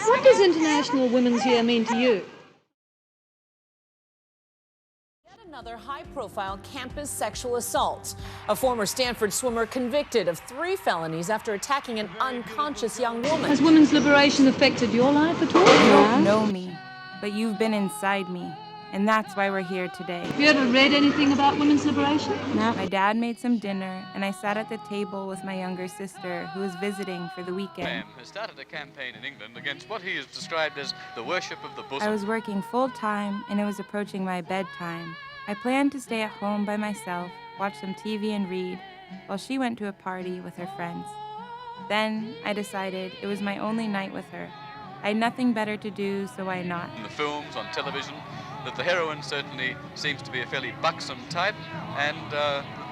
What does International Women's Year mean to you? Another high-profile campus sexual assault. A former Stanford swimmer convicted of 3 felonies after attacking an unconscious young woman. Has women's liberation affected your life at all? You don't know me, but you've been inside me, and that's why we're here today. Have you ever read anything about women's liberation? No. My dad made some dinner, and I sat at the table with my younger sister, who was visiting for the weekend. Has started a campaign in England against what he has described as the worship of the bosom. I was working full-time, and it was approaching my bedtime. I planned to stay at home by myself, watch some TV and read, while she went to a party with her friends. Then I decided it was my only night with her. I had nothing better to do, so why not? In the films, on television, that the heroine certainly seems to be a fairly buxom type, and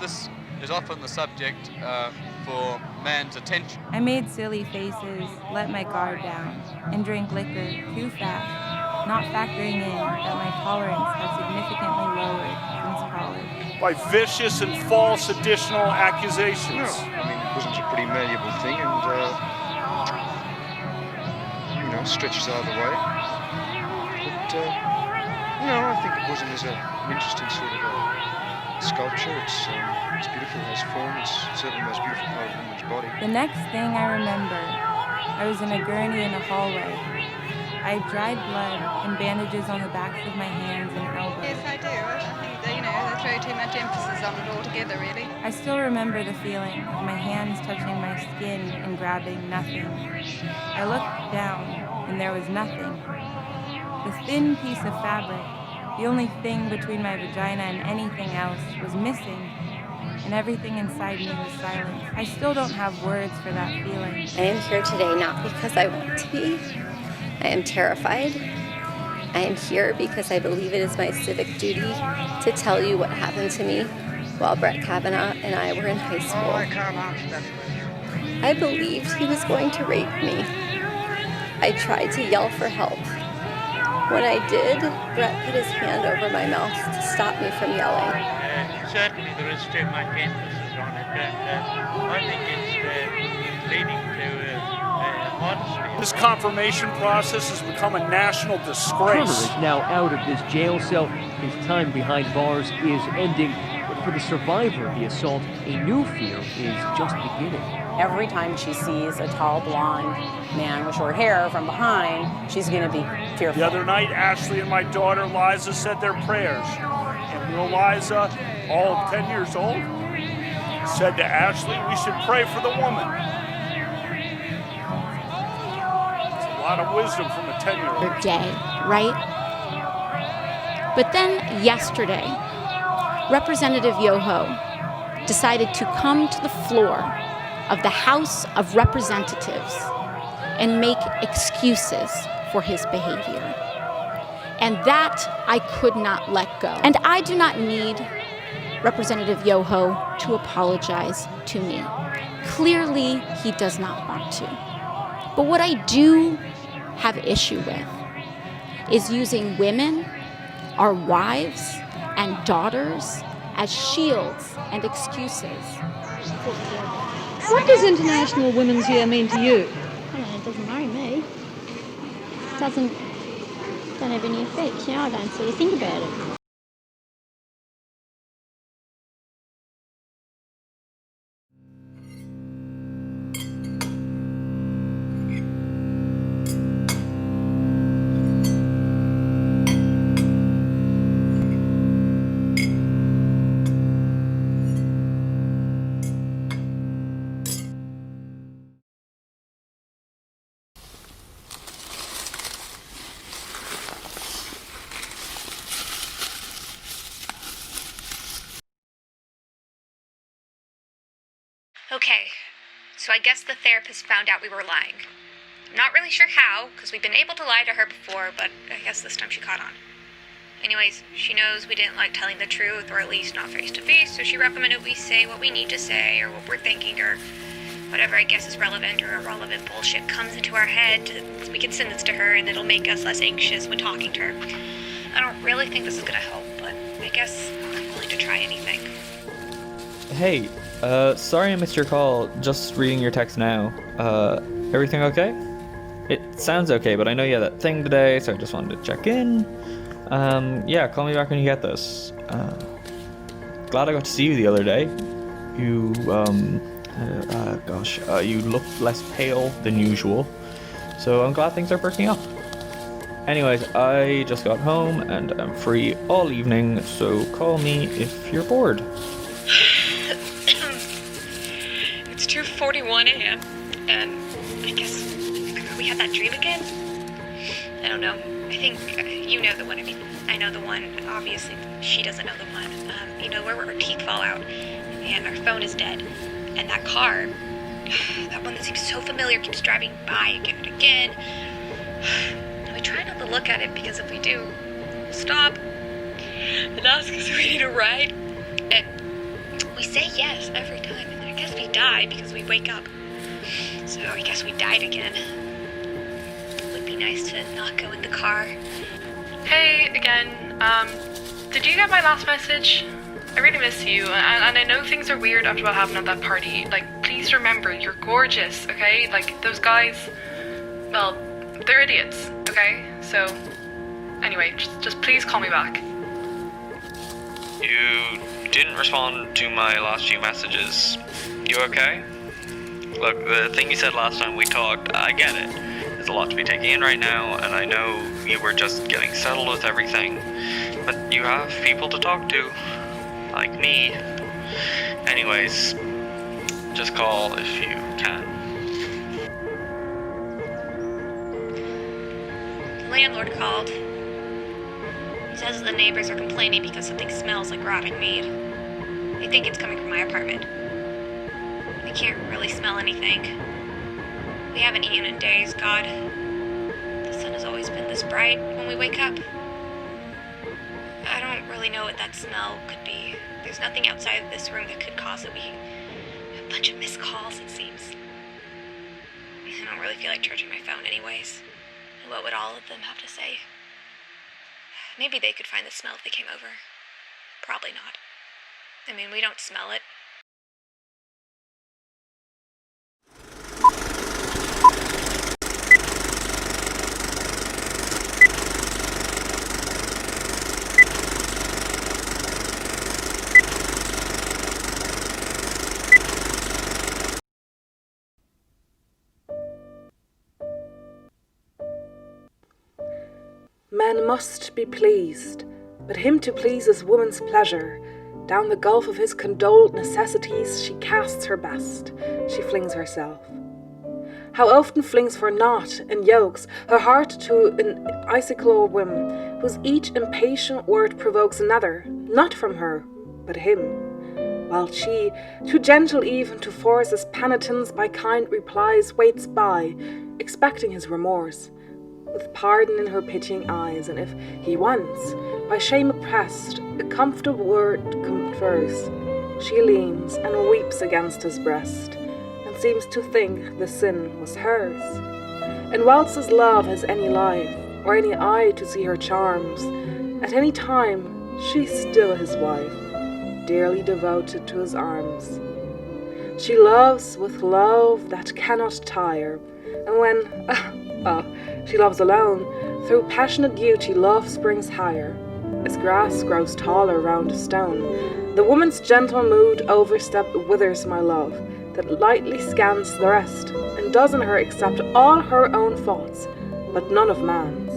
this is often the subject for man's attention. I made silly faces, let my guard down, and drank liquor too fast, not factoring in that my tolerance had significantly lowered since college. By vicious and false additional accusations. No, I mean, it wasn't a pretty malleable thing, and, stretches either way. But, no, I think the bosom is an interesting sort of sculpture. It's beautiful, it has form, it's certainly the most beautiful part of a woman's body. The next thing I remember, I was in a gurney in a hallway. I had dried blood and bandages on the backs of my hands and elbows. Yes, I do. I think they throw too much emphasis on it altogether, really. I still remember the feeling of my hands touching my skin and grabbing nothing. I looked down, and there was nothing. The thin piece of fabric, the only thing between my vagina and anything else, was missing, and everything inside me was silent. I still don't have words for that feeling. I am here today not because I want to be. I am terrified. I am here because I believe it is my civic duty to tell you what happened to me while Brett Kavanaugh and I were in high school. I can't answer that question. I believed he was going to rape me. I tried to yell for help. When I did, Brett put his hand over my mouth to stop me from yelling. Certainly there is too much emphasis on it, and I think it's leading to honesty. This confirmation process has become a national disgrace. Connor is now out of this jail cell. His time behind bars is ending. But for the survivor of the assault, a new fear is just beginning. Every time she sees a tall, blonde man with short hair from behind, she's going to be fearful. The other night, Ashley and my daughter Liza said their prayers. And little Liza, all of 10 years old, said to Ashley, we should pray for the woman. It's a lot of wisdom from a 10-year-old. Day, right? But then yesterday, Representative Yoho decided to come to the floor of the House of Representatives and make excuses for his behavior. And that I could not let go. And I do not need Representative Yoho to apologize to me. Clearly, he does not want to. But what I do have issue with is using women, our wives and daughters, as shields and excuses. What does International Women's Year mean to you? It doesn't worry me. It don't have any effect. I don't sort of think about it. Okay, so I guess the therapist found out we were lying. I'm not really sure how, because we've been able to lie to her before, but I guess this time she caught on. Anyways, she knows we didn't like telling the truth, or at least not face to face, so she recommended we say what we need to say, or what we're thinking, or whatever I guess is relevant or irrelevant bullshit comes into our head. We can send this to her, and it'll make us less anxious when talking to her. I don't really think this is gonna help, but I guess I'm willing to try anything. Hey, sorry I missed your call. Just reading your text now. Everything okay? It sounds okay, but I know you had that thing today, so I just wanted to check in. Yeah, call me back when you get this. Glad I got to see you the other day. You, you looked less pale than usual, so I'm glad things are perking up. Anyways, I just got home and I'm free all evening, so call me if you're bored. It's 2:41 a.m. and I guess we had that dream again? I don't know. I think you know the one. I mean, I know the one. Obviously, she doesn't know the one. You know, where our teeth fall out and our phone is dead. And that car, that one that seems so familiar, keeps driving by again and again. We try not to look at it because if we do, we'll stop and ask us if we need a ride. And we say yes every time. And I guess we die because we wake up. So I guess we died again. It would be nice to not go in the car. Hey, again. Did you get my last message? I really miss you, and I know things are weird after what happened at that party. Like, please remember, you're gorgeous, okay? Like, those guys, well, they're idiots, okay? So, anyway, just please call me back. You didn't respond to my last few messages. You okay? Look, the thing you said last time we talked, I get it. There's a lot to be taking in right now, and I know you were just getting settled with everything. But you have people to talk to, like me. Anyways, just call if you can. The landlord called. He says the neighbors are complaining because something smells like rotting meat. They think it's coming from my apartment. I can't really smell anything. We haven't eaten in days, God. The sun has always been this bright when we wake up. I don't really know what that smell could be. There's nothing outside of this room that could cause it. A bunch of missed calls, it seems. I don't really feel like charging my phone anyways. What would all of them have to say? Maybe they could find the smell if they came over. Probably not. I mean, we don't smell it. Man must be pleased, but him to please is woman's pleasure. Down the gulf of his condoled necessities she casts her best, she flings herself. How often flings for naught and yokes her heart to an icicle whim, whose each impatient word provokes another, not from her, but him. While she, too gentle even to force his penitence by kind replies, waits by, expecting his remorse, with pardon in her pitying eyes, and if he once, by shame oppressed, a comfortable word confers, she leans and weeps against his breast, and seems to think the sin was hers. And whilst his love has any life, or any eye to see her charms, at any time she's still his wife, dearly devoted to his arms. She loves with love that cannot tire, and when, she loves alone, through passionate duty love springs higher, as grass grows taller round a stone. The woman's gentle mood overstepped withers my love, that lightly scans the rest, and does in her accept all her own faults, but none of man's.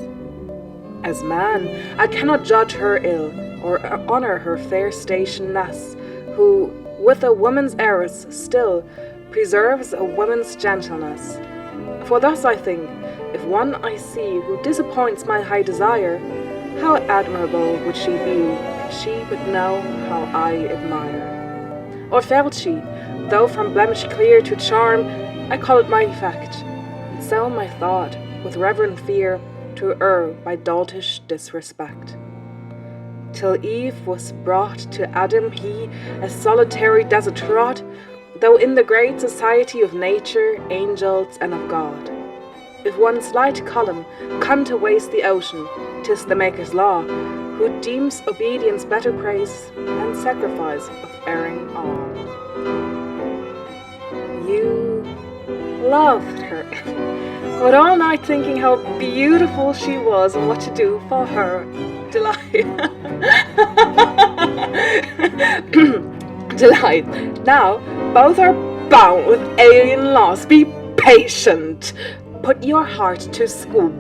As man, I cannot judge her ill, or honour her fair station less, who, with a woman's errors, still preserves a woman's gentleness. For thus I think, if one I see who disappoints my high desire, how admirable would she be if she would know how I admire. Or felt she, though from blemish clear to charm, I call it my effect, and so my thought, with reverent fear, to err by doltish disrespect. Till Eve was brought to Adam, he, a solitary desert trod, though in the great society of nature, angels, and of God. If one slight column come to waste the ocean, 'tis the Maker's law, who deems obedience better praise than sacrifice of erring all. You loved her. but all night thinking how beautiful she was and what to do for her delight. Delight. Now, both are bound with alien laws. Be patient. Put your heart to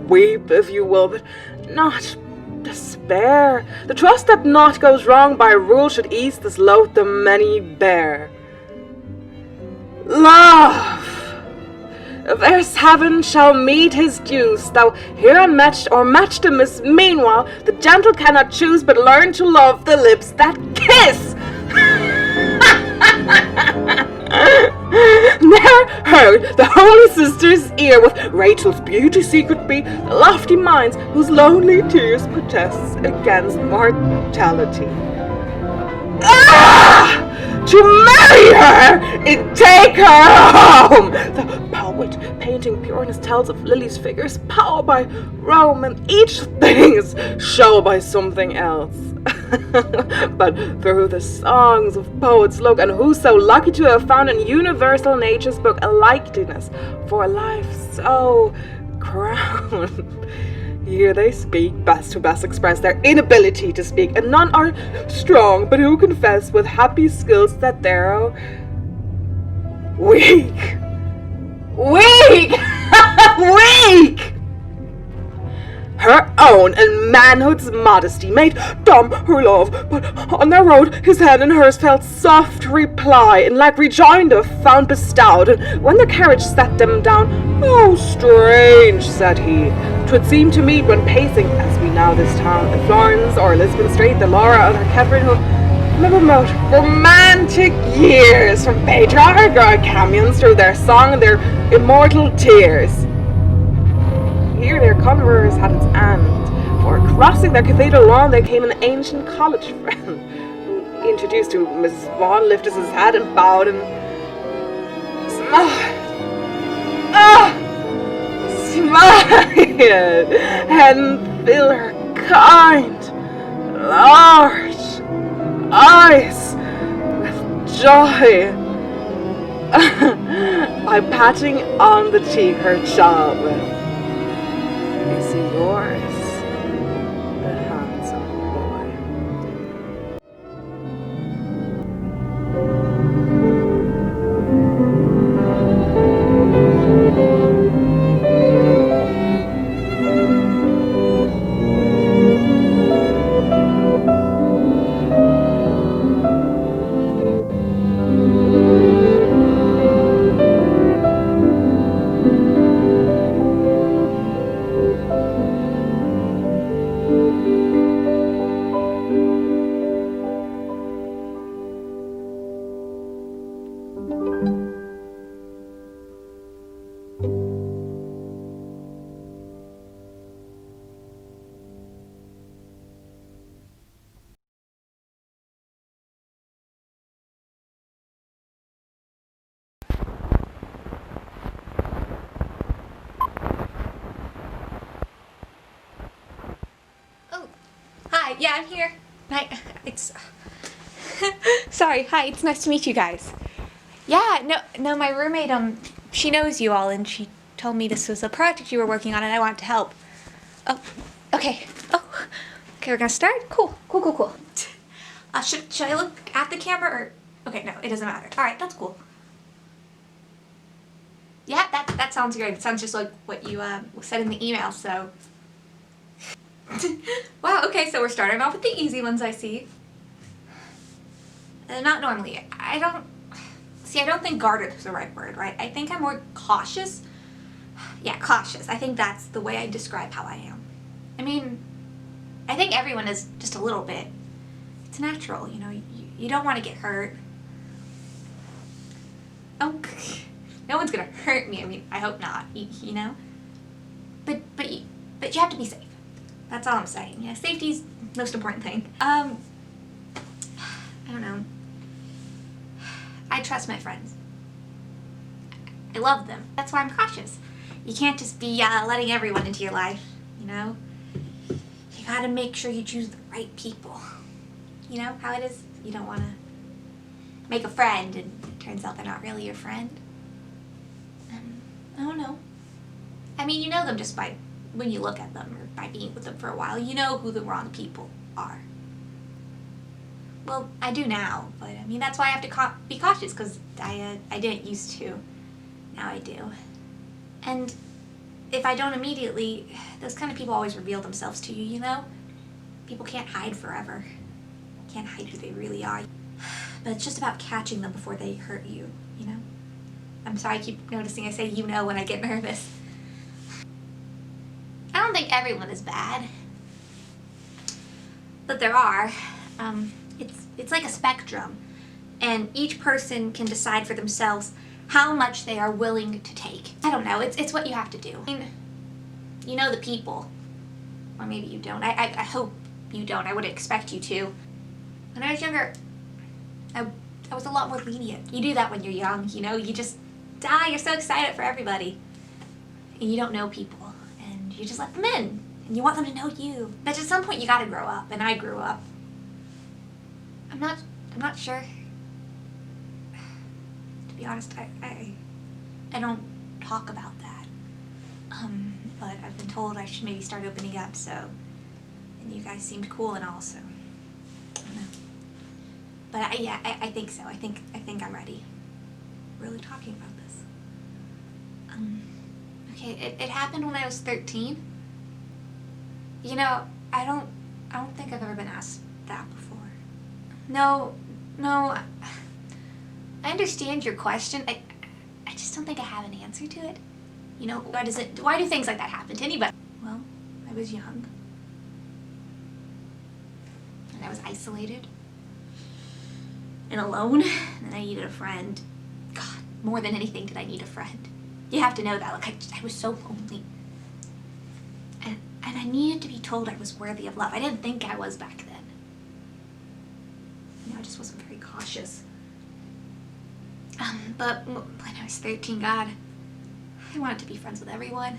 weep if you will, but not despair. The trust that naught goes wrong by rule should ease this load the many bear. Love! There's heaven shall meet his dues, though here unmatched or matched amiss. Meanwhile, the gentle cannot choose but learn to love the lips that kiss. Ne'er heard the holy sister's ear with Rachel's beauty secret be the lofty minds whose lonely tears protest against mortality. Ah! To marry her and take her home. The poet painting pureness tells of Lily's figures, power by Rome, and each thing's show by something else. But through the songs of poets look, and who's so lucky to have found in universal nature's book a likeness for a life so crowned. Here they speak best who best express their inability to speak, and none are strong but who confess with happy skills that they're weak. Weak! Weak! Her own and manhood's modesty made dumb her love, but on their road his hand in hers felt soft reply, and like rejoinder found bestowed. And when the carriage set them down, "Oh, strange," said he, "'twould seem to me when pacing, as we now this town, in Florence or Lisbon Street, the Laura or Catherine, who remember most romantic years from patriarch or camions through their song and their immortal tears." Here their converse had its end, for crossing their cathedral lawn there came an ancient college friend, who introduced to Mrs. Vaughan, lifted his hat and bowed and smiled. Smiled and filled her kind, large eyes with joy by patting on the cheek her child with. Is he yours, the handsome boy? Hi, yeah, I'm here. Hi, it's... Sorry, hi, it's nice to meet you guys. Yeah, no, my roommate, she knows you all, and she told me this was a project you were working on, and I wanted to help. Oh, okay. Oh, okay, we're gonna start? Cool. Should I look at the camera, or... Okay, no, it doesn't matter. Alright, that's cool. Yeah, that sounds great. It sounds just like what you said in the email, so... Wow, okay, so we're starting off with the easy ones, I see. Not normally. I don't think guarded is the right word, right? I think I'm more cautious. Yeah, cautious. I think that's the way I describe how I am. I mean, I think everyone is just a little bit. It's natural, you know, you don't want to get hurt. Oh, no one's gonna hurt me. I mean, I hope not, you know? But you have to be safe. That's all I'm saying. Yeah, safety's the most important thing. I don't know. I trust my friends. I love them. That's why I'm cautious. You can't just be letting everyone into your life, you know? You gotta make sure you choose the right people. You know how it is? You don't wanna make a friend and it turns out they're not really your friend. I don't know. I mean, you know them just by when you look at them or by being with them for a while. You know who the wrong people are. Well, I do now, but I mean, that's why I have to be cautious, because I didn't used to. Now I do. And if I don't immediately, those kind of people always reveal themselves to you, you know? People can't hide forever. Can't hide who they really are. But it's just about catching them before they hurt you, you know? I'm sorry, I keep noticing I say you know when I get nervous. I don't think everyone is bad. But there are. It's like a spectrum. And each person can decide for themselves how much they are willing to take. I don't know, it's what you have to do. I mean, you know the people. Or maybe you don't. I hope you don't. I wouldn't expect you to. When I was younger, I was a lot more lenient. You do that when you're young, you know? You just die, you're so excited for everybody. And you don't know people. And you just let them in. And you want them to know you. But at some point you gotta grow up. And I grew up. I'm not sure. To be honest, I don't talk about that. But I've been told I should maybe start opening up, so. And you guys seemed cool and all, so. I don't know. But I think so. I think I'm ready. Really talking about this. Okay, it happened when I was 13. You know, I don't think I've ever been asked that before. No, I understand your question. I just don't think I have an answer to it. You know, why do things like that happen to anybody? Well, I was young. And I was isolated. And alone. And I needed a friend. God, more than anything did I need a friend. You have to know that. Like, I was so lonely. And I needed to be told I was worthy of love. I didn't think I was back then. You know, I just wasn't very cautious. But when I was 13, God, I wanted to be friends with everyone.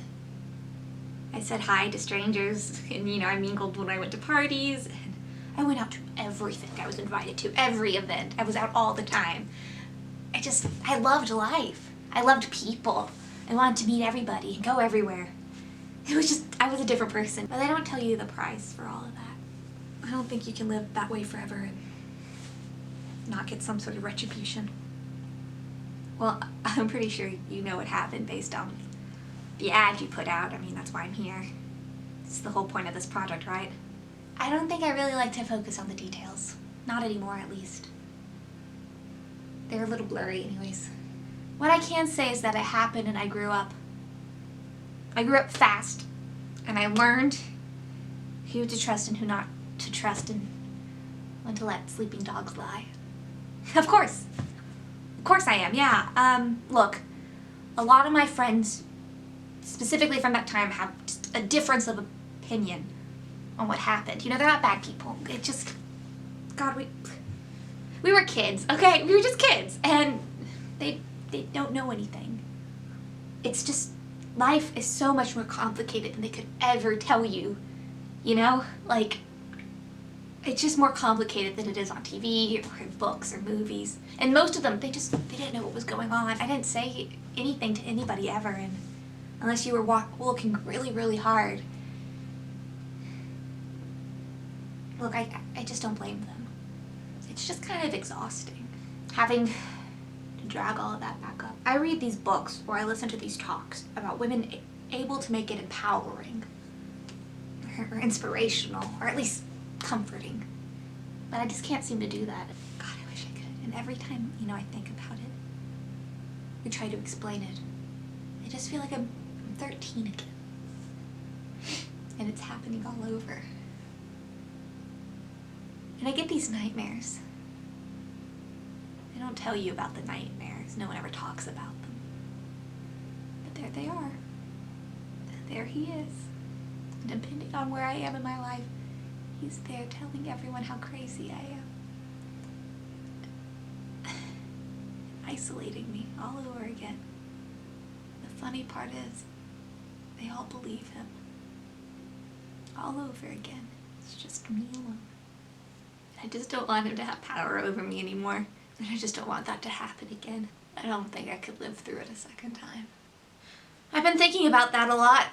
I said hi to strangers, and you know, I mingled when I went to parties, and I went out to everything I was invited to, every event. I was out all the time. I loved life. I loved people. I wanted to meet everybody and go everywhere. It was just, I was a different person. But they don't tell you the price for all of that. I don't think you can live that way forever and not get some sort of retribution. Well, I'm pretty sure you know what happened based on the ad you put out. I mean, that's why I'm here. It's the whole point of this project, right? I don't think I really like to focus on the details. Not anymore, at least. They're a little blurry anyways. What I can say is that it happened and I grew up. I grew up fast, and I learned who to trust and who not to trust, and when to let sleeping dogs lie. Of course I am, yeah. Look, a lot of my friends, specifically from that time, have just a difference of opinion on what happened. You know, they're not bad people. It just, God, we were kids, okay? We were just kids, and they don't know anything. It's just, life is so much more complicated than they could ever tell you, you know? Like, it's just more complicated than it is on TV or in books or movies. And most of them, they didn't know what was going on. I didn't say anything to anybody ever, and unless you were looking really, really hard. Look, I just don't blame them. It's just kind of exhausting, having to drag all of that back up. I read these books or I listen to these talks about women able to make it empowering or inspirational, or at least comforting. But I just can't seem to do that. God, I wish I could. And every time, you know, I think about it, we try to explain it, I just feel like I'm 13 again. And it's happening all over. And I get these nightmares. They don't tell you about the nightmares. No one ever talks about them. But there they are. There he is. And depending on where I am in my life, he's there telling everyone how crazy I am. Isolating me all over again. The funny part is, they all believe him. All over again. It's just me alone. I just don't want him to have power over me anymore. And I just don't want that to happen again. I don't think I could live through it a second time. I've been thinking about that a lot,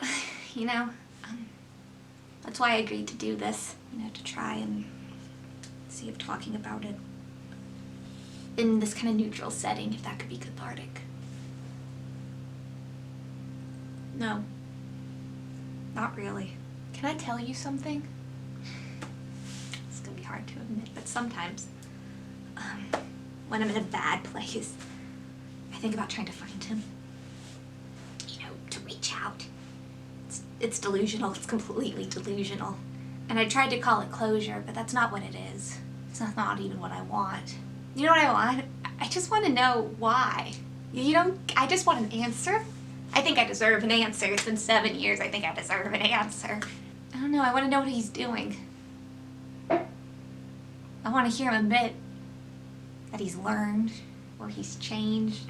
you know. That's why I agreed to do this, you know, to try and see if talking about it in this kind of neutral setting, if that could be cathartic. No. Not really. Can I tell you something? It's gonna be hard to admit, but sometimes, when I'm in a bad place, I think about trying to find him. You know, to reach out. It's delusional, it's completely delusional. And I tried to call it closure, but that's not what it is. It's not even what I want. You know what I want? I just want to know why. You know, I just want an answer. I think I deserve an answer. It's been 7 years, I think I deserve an answer. I don't know, I want to know what he's doing. I want to hear him admit that he's learned, or he's changed,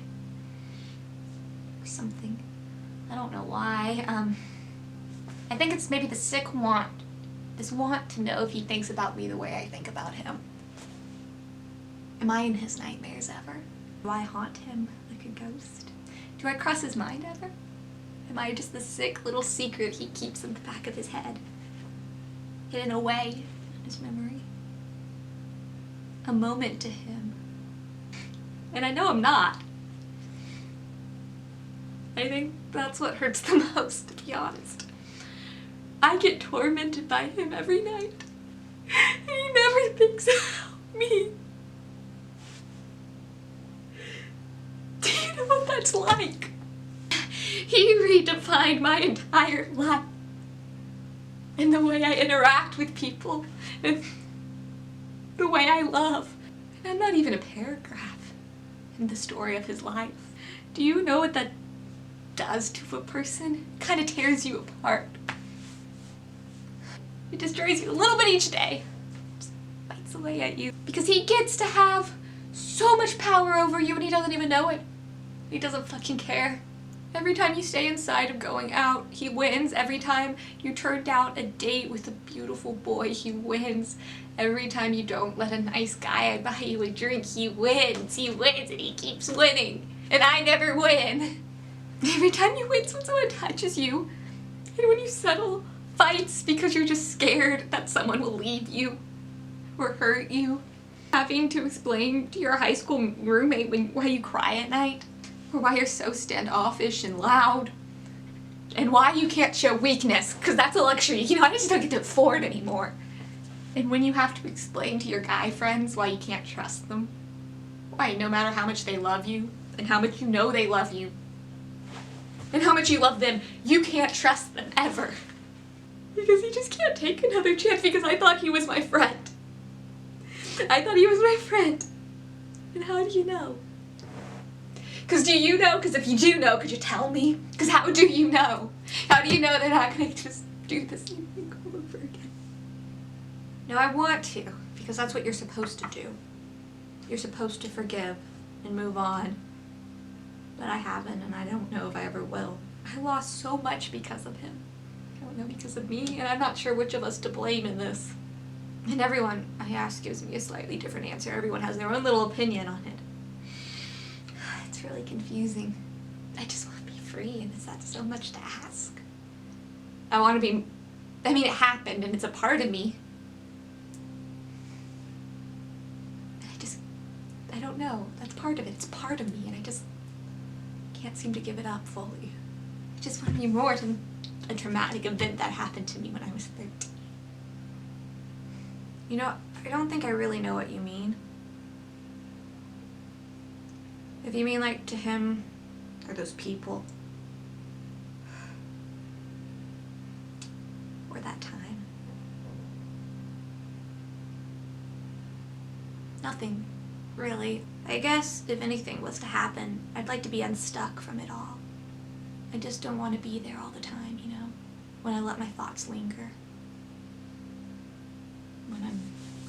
or something. I don't know why. I think it's maybe the sick want. This want to know if he thinks about me the way I think about him. Am I in his nightmares ever? Do I haunt him like a ghost? Do I cross his mind ever? Am I just the sick little secret he keeps in the back of his head, hidden away in his memory? A moment to him. And I know I'm not. I think that's what hurts the most, to be honest. I get tormented by him every night. He never thinks about me. Do you know what that's like? He redefined my entire life. And the way I interact with people. And the way I love. And I'm not even a paragraph in the story of his life. Do you know what that does to a person? It kind of tears you apart. It destroys you a little bit each day. Just bites away at you. Because he gets to have so much power over you and he doesn't even know it. He doesn't fucking care. Every time you stay inside of going out, he wins. Every time you turn down a date with a beautiful boy, he wins. Every time you don't let a nice guy buy you a drink, he wins. He wins and he keeps winning. And I never win. Every time you win, when someone touches you, and when you settle fights because you're just scared that someone will leave you or hurt you, having to explain to your high school roommate why you cry at night, or why you're so standoffish and loud, and why you can't show weakness, because that's a luxury, you know, I just don't get to afford anymore. And when you have to explain to your guy friends why you can't trust them, why no matter how much they love you, and how much you know they love you, and how much you love them, you can't trust them ever. Because he just can't take another chance, because I thought he was my friend. I thought he was my friend. And how do you know? Because do you know? Because if you do know, could you tell me? Because how do you know? How do you know they're not going to just do the same thing all over again? No, I want to, because that's what you're supposed to do. You're supposed to forgive and move on. But I haven't, and I don't know if I ever will. I lost so much because of him. I don't know, because of me, and I'm not sure which of us to blame in this. And everyone I ask gives me a slightly different answer. Everyone has their own little opinion on it. It's really confusing. I just want to be free, and is that so much to ask? I want to be... I mean, it happened, and it's a part of me. I don't know. That's part of it. It's part of me, and I just can't seem to give it up fully. I just want to be more than a traumatic event that happened to me when I was 13. You know, I don't think I really know what you mean. If you mean like to him or those people or that time. Nothing, really. I guess if anything was to happen, I'd like to be unstuck from it all. I just don't want to be there all the time, you know, when I let my thoughts linger. When I'm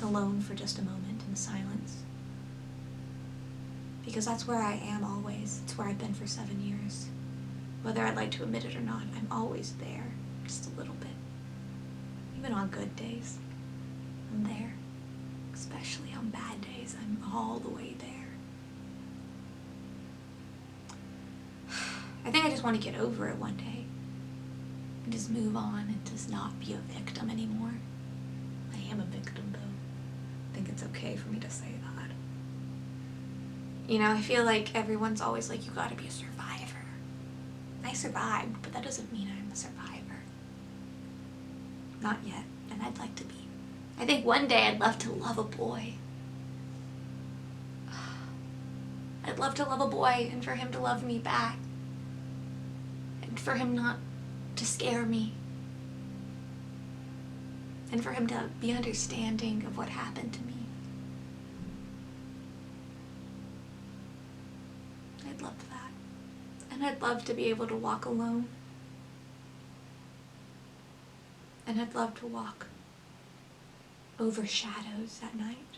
alone for just a moment in silence. Because that's where I am always. It's where I've been for 7 years. Whether I'd like to admit it or not, I'm always there, just a little bit. Even on good days, I'm there. Especially on bad days, I'm all the way there. I think I just want to get over it one day. And just move on and just not be a victim anymore. I am a victim, though. I think it's okay for me to say that. You know, I feel like everyone's always like, you gotta be a survivor. I survived, but that doesn't mean I'm a survivor. Not yet, and I'd like to be. I think one day I'd love to love a boy. I'd love to love a boy and for him to love me back. And for him not to scare me. And for him to be understanding of what happened to me. I'd love that. And I'd love to be able to walk alone. And I'd love to walk over shadows at night.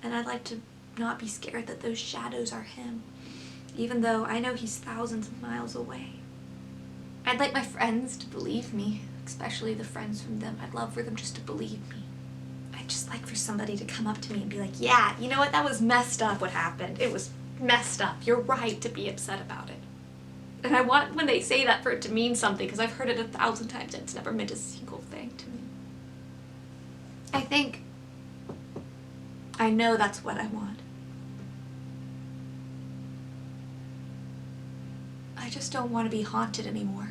And I'd like to not be scared that those shadows are him, even though I know he's thousands of miles away. I'd like my friends to believe me, especially the friends from them. I'd love for them just to believe me. I'd just like for somebody to come up to me and be like, yeah, you know what, that was messed up what happened. It was messed up. You're right to be upset about it. And I want, when they say that, for it to mean something, because I've heard it 1,000 times and it's never meant a single thing to me. I know that's what I want. I just don't want to be haunted anymore.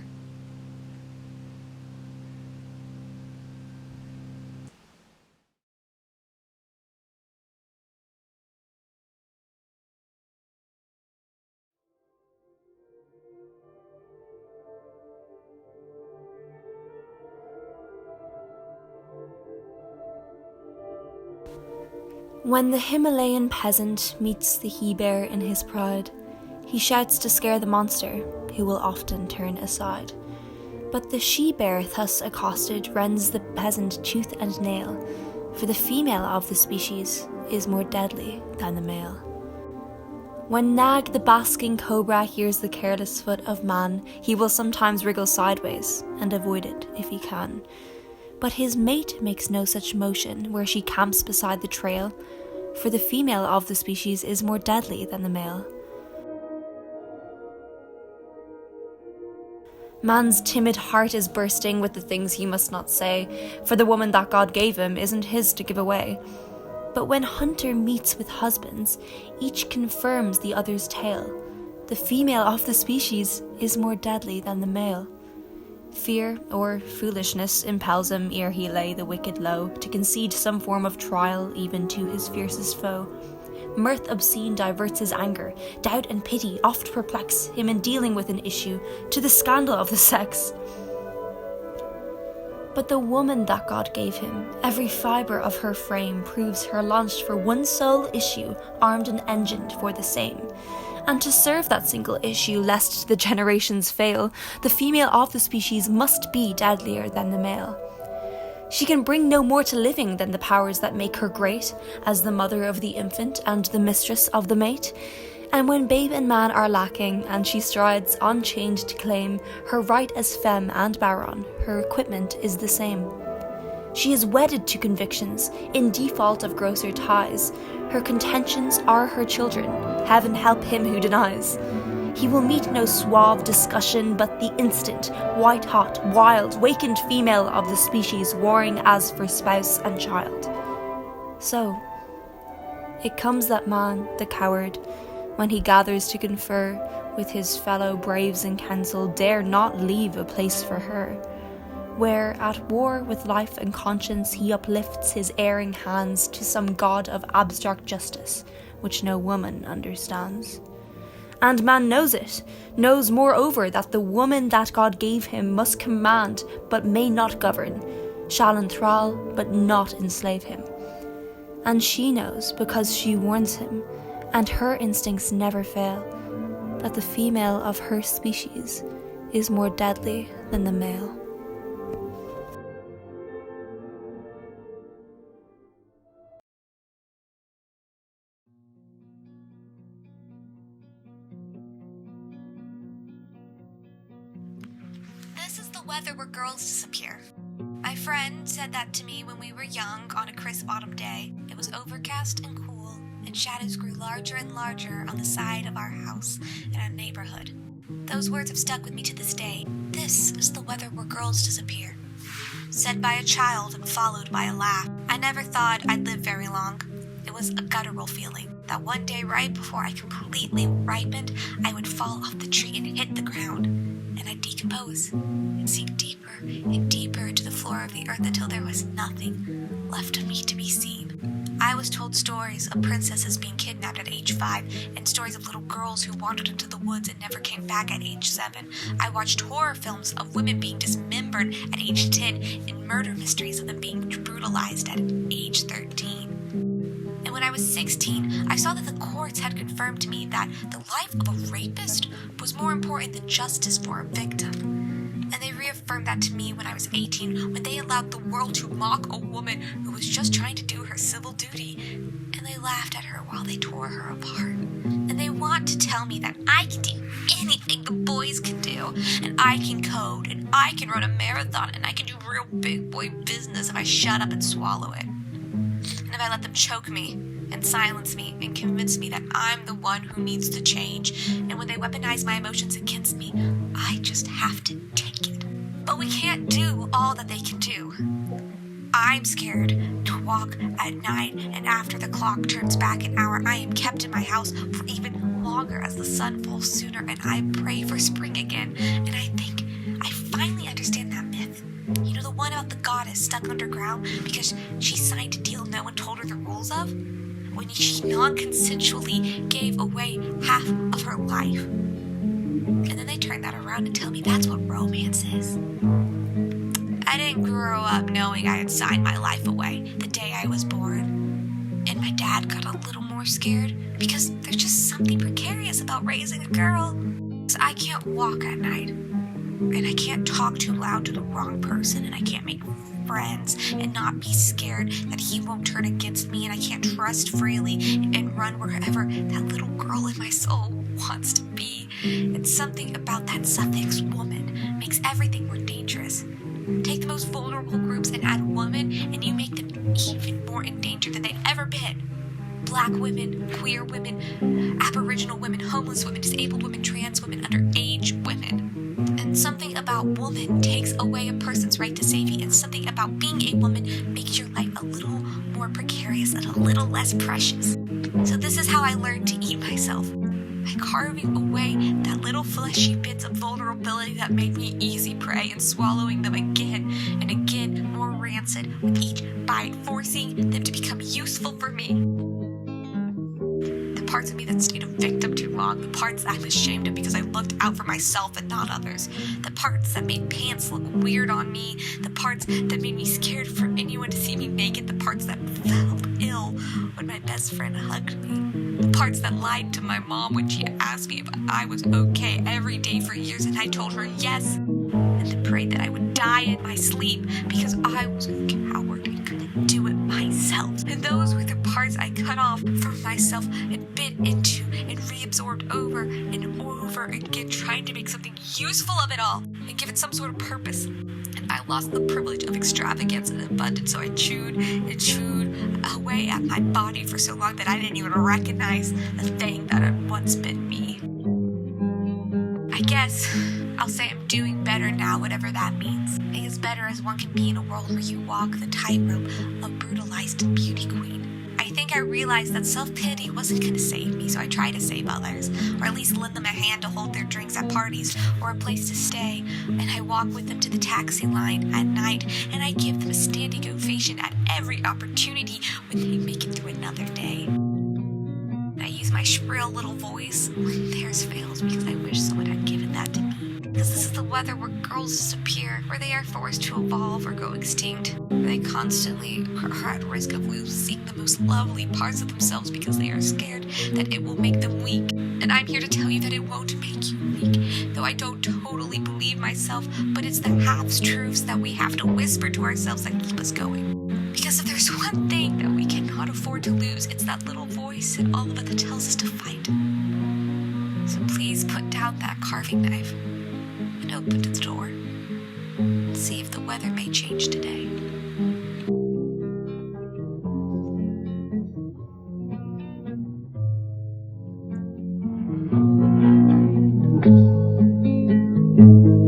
When the Himalayan peasant meets the he-bear in his pride, he shouts to scare the monster, who will often turn aside. But the she-bear thus accosted rends the peasant tooth and nail, for the female of the species is more deadly than the male. When Nag the basking cobra hears the careless foot of man, he will sometimes wriggle sideways and avoid it if he can. But his mate makes no such motion where she camps beside the trail, for the female of the species is more deadly than the male. Man's timid heart is bursting with the things he must not say, for the woman that God gave him isn't his to give away. But when hunter meets with husbands, each confirms the other's tale. The female of the species is more deadly than the male. Fear or foolishness impels him ere he lay the wicked low, to concede some form of trial even to his fiercest foe. Mirth obscene diverts his anger, doubt and pity oft perplex him in dealing with an issue, to the scandal of the sex. But the woman that God gave him, every fibre of her frame proves her launched for one sole issue, armed and engined for the same. And to serve that single issue, lest the generations fail, the female of the species must be deadlier than the male. She can bring no more to living than the powers that make her great, as the mother of the infant and the mistress of the mate. And when babe and man are lacking, and she strides unchained to claim her right as femme and baron, her equipment is the same. She is wedded to convictions, in default of grosser ties. Her contentions are her children, heaven help him who denies. He will meet no suave discussion, but the instant, white-hot, wild, wakened female of the species warring as for spouse and child. So, it comes that man, the coward, when he gathers to confer with his fellow braves in council, dare not leave a place for her, where, at war with life and conscience, he uplifts his erring hands to some god of abstract justice, which no woman understands. And man knows it, knows moreover that the woman that God gave him must command, but may not govern, shall enthrall, but not enslave him. And she knows, because she warns him, and her instincts never fail, that the female of her species is more deadly than the male. This is the weather where girls disappear. My friend said that to me when we were young on a crisp autumn day. It was overcast and cool, and shadows grew larger and larger on the side of our house in our neighborhood. Those words have stuck with me to this day. This is the weather where girls disappear. Said by a child and followed by a laugh. I never thought I'd live very long. It was a guttural feeling that one day right before I completely ripened, I would fall off the tree and hit the ground, and I'd decompose and sink deeper and deeper into the floor of the earth until there was nothing left of me to be seen. I was told stories of princesses being kidnapped at age 5 and stories of little girls who wandered into the woods and never came back at age 7. I watched horror films of women being dismembered at age 10 and murder mysteries of them being brutalized at age 13. And when I was 16, I saw that the courts had confirmed to me that the life of a rapist was more important than justice for a victim. And they reaffirmed that to me when I was 18, when they allowed the world to mock a woman who was just trying to do her civil duty. And they laughed at her while they tore her apart. And they want to tell me that I can do anything the boys can do. And I can code, and I can run a marathon, and I can do real big boy business if I shut up and swallow it. And if I let them choke me and silence me and convince me that I'm the one who needs to change. And when they weaponize my emotions against me, I just have to take it. But we can't do all that they can do. I'm scared to walk at night, and after the clock turns back an hour, I am kept in my house for even longer as the sun falls sooner, and I pray for spring again. And I think I finally understand that myth. You know, the one about the goddess stuck underground because she signed a deal no one told her the rules of? When she non-consensually gave away half of her life. And then they turn that around and tell me that's what romance is. I didn't grow up knowing I had signed my life away the day I was born. And my dad got a little more scared because there's just something precarious about raising a girl. So I can't walk at night. And I can't talk too loud to the wrong person, and I can't make friends and not be scared that he won't turn against me, and I can't trust freely and run wherever that little girl in my soul wants to be. And something about that suffix woman makes everything more dangerous. Take the most vulnerable groups and add woman, and you make them even more in danger than they've ever been. Black women, queer women, Aboriginal women, homeless women, disabled women, trans women, underage women. And something about woman takes away a person's right to safety, and something about being a woman makes your life a little more precarious and a little less precious. So this is how I learned to eat myself. By carving away that little fleshy bits of vulnerability that make me easy prey and swallowing them again and again, more rancid with each bite, forcing them to become useful for me. The parts of me that stayed a victim too long, the parts that I'm ashamed of because I looked out for myself and not others, the parts that made pants look weird on me, the parts that made me scared for anyone to see me naked, the parts that felt ill when my best friend hugged me, the parts that lied to my mom when she asked me if I was okay every day for years and I told her yes, and then prayed that I would die in my sleep because I was a coward and couldn't do it myself. And those were the parts I cut off from myself and bit into and reabsorbed over and over again, trying to make something useful of it all and give it some sort of purpose. And I lost the privilege of extravagance and abundance, so I chewed and chewed away at my body for so long that I didn't even recognize the thing that had once been me. I guess I'll say I'm doing better now, whatever that means. As better as one can be in a world where you walk the tightrope of brutalized beauty queen. I think I realized that self-pity wasn't going to save me, so I tried to save others, or at least lend them a hand to hold their drinks at parties or a place to stay. And I walk with them to the taxi line at night, and I give them a standing ovation at every opportunity when they make it through another day. I use my shrill little voice when theirs fails because I wish someone had given that to me. Because this is the weather where girls disappear, where they are forced to evolve or go extinct, where they constantly are at risk of losing the most lovely parts of themselves because they are scared that it will make them weak. And I'm here to tell you that it won't make you weak, though I don't totally believe myself, but it's the half-truths that we have to whisper to ourselves that keep us going. Because if there's one thing that we cannot afford to lose, it's that little voice in all of it that tells us to fight. So please put down that carving knife and open the door and see if the weather may change today. you.